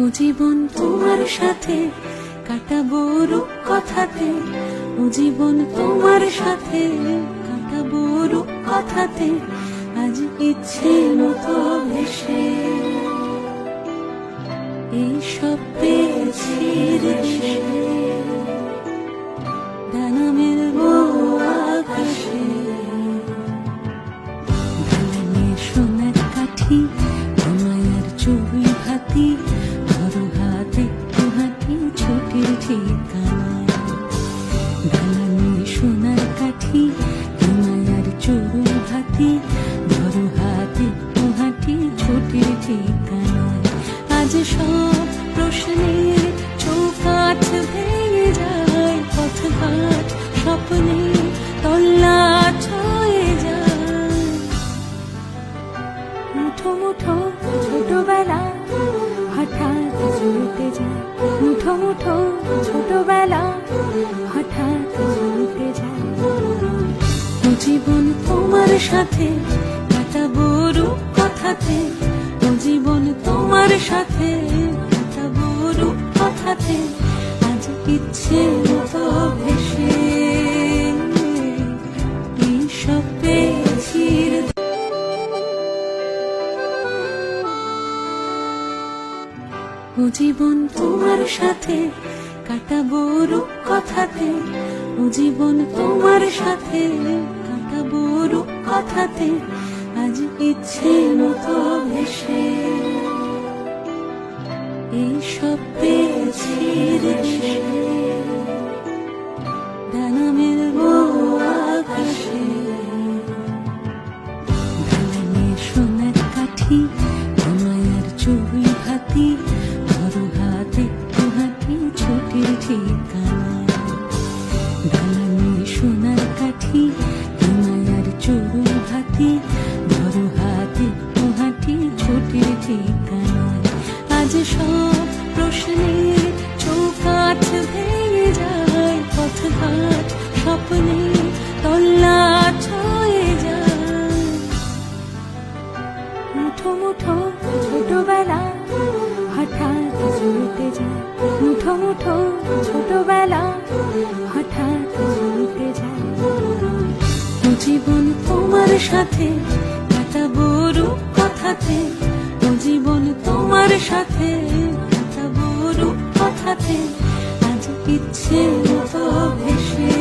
ও জীবন তোমার সাথে কাটাবো রূপ কথাতে, ও জীবন তোমার সাথে কাটাবো রূপ কথাতে, আজ ইচ্ছে মতো ভেসে এইসব পেয়েছি দেশে, ডানা মেলবো আকাশে। ঢালানে সোনার কাঠি, মায়ার চুড়ি ভাতি, ধরো হাতে হাতি ছোটের ঠিকানায়। ঢালানে সোনার কাঠি, মায়ার চুড়ি ভাতি, ধরো হাতে হাতি ছোটের ঠিকানায়। আজ সব প্রশ্নের চৌকাঠ ভেঙে যায়, পথঘাট স্বপ্নে তল্লাট হয়ে যায়। মুঠো মুঠো ছোটবেলা হঠাৎ চলতে যায়, মুঠো মুঠো ছোটবেলা হঠাৎ চলতে যায়। ও জীবন তোমার সাথে কাটাবো রূপ কথাতে, ও জীবন তোমার সাথে কাটাবো রূপ কথাতে, আজ ইচ্ছে মতো ভেসে এইসব পেয়েছি। ও জীবন তোমার সাথে কাটাবো রূপ কথাতে, ও জীবন তোমার সাথে কাটাবো রূপ কথাতে, আজ ইচ্ছে মতো ভেসে এইসব পেয়েছি দেশে, ডানা মেলবো আকাশে। ঢালানে সোনার কাঠি, মায়ার চুড়ি ভাতি, ধরো হাতে হাতি ছোটের ঠিকানায়। ঢালানে সোনার কাঠি, মায়ার চুড়ি ভাতি, ধরো হাতে হাতি ছোটের ঠিকানায়। আজ সব প্রশ্নের চৌকাঠ ভেঙে যায়, পথঘাট স্বপ্নে তল্লাট হয়ে যায়। মুঠো মুঠো ছোটবেলা হঠাৎ চলতে যায়, মুঠো মুঠো ছোটবেলা হঠাৎ চলতে যায়। ও জীবন তোমার সাথে কাটাবো রূপ কথাতে, ও জীবন তোমার সাথে কাটাবো রূপ কথাতে, আজ ইচ্ছে মতো ভেসে